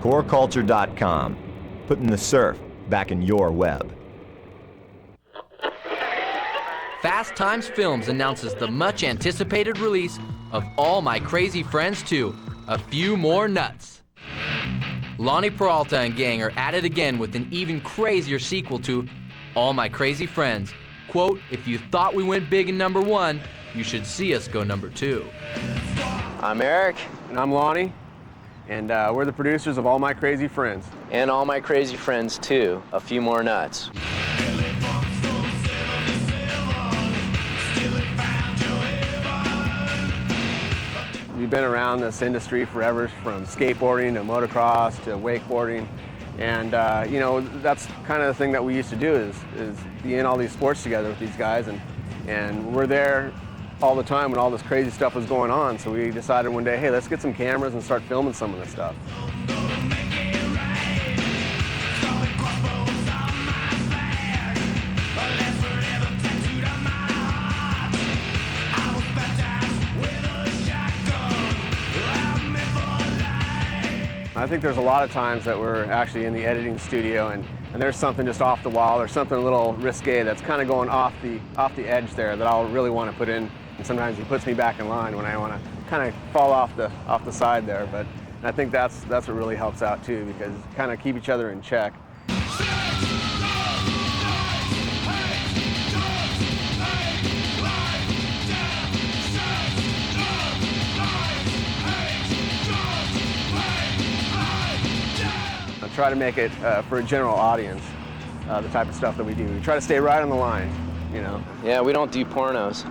coreculture.com, putting the surf back in your web. Fast Times Films announces the much-anticipated release of All My Crazy Friends 2, A Few More Nuts. Lonnie Peralta and gang are at it again with an even crazier sequel to All My Crazy Friends. Quote, if you thought we went big in number 1, you should see us go number 2. I'm Eric. And I'm Lonnie, and we're the producers of All My Crazy Friends. And All My Crazy Friends 2, A Few More Nuts. We've been around this industry forever, from skateboarding to motocross to wakeboarding, and you know, that's kind of the thing that we used to do is be in all these sports together with these guys, and we're there all the time when all this crazy stuff was going on. So we decided one day, hey, let's get some cameras and start filming some of this stuff. I think there's a lot of times that we're actually in the editing studio and there's something just off the wall or something a little risque that's kind of going off the edge there that I'll really want to put in, and sometimes he puts me back in line when I want to kind of fall off the side there. But I think that's what really helps out too, because kind of keep each other in check. Try to make it for a general audience, the type of stuff that we do. We try to stay right on the line, you know. Yeah, we don't do pornos.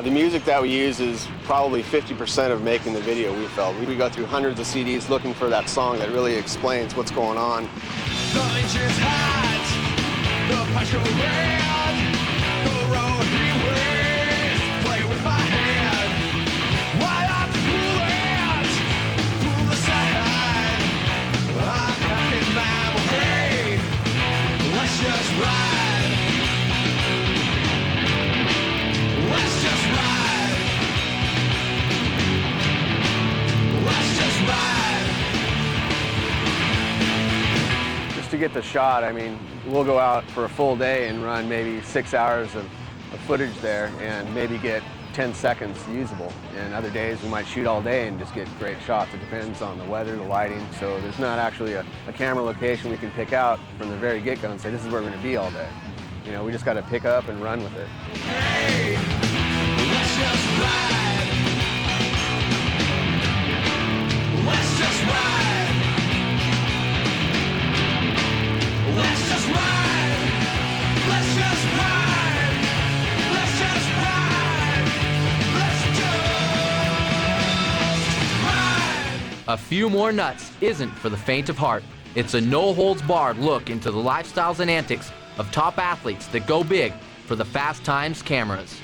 The music that we use is probably 50% of making the video, we felt. We go through hundreds of CDs looking for that song that really explains what's going on. The engine's hot, the pressure red, the road he wears, play with my hand. Why not pull it, pull the side, I'm cracking my brain, let's just ride. Let's just ride. Let's just ride. Just to get the shot, I mean, we'll go out for a full day and run maybe 6 hours of footage there and maybe get 10 seconds usable. And other days we might shoot all day and just get great shots. It depends on the weather, the lighting. So there's not actually a camera location we can pick out from the very get-go and say, this is where we're going to be all day. You know, we just got to pick up and run with it. Hey, let's just ride. Let's just ride. Let's just ride. Let's just ride. Let's just ride. Let's just ride. A Few More Nuts isn't for the faint of heart. It's a no-holds-barred look into the lifestyles and antics of top athletes that go big for the Fast Times cameras.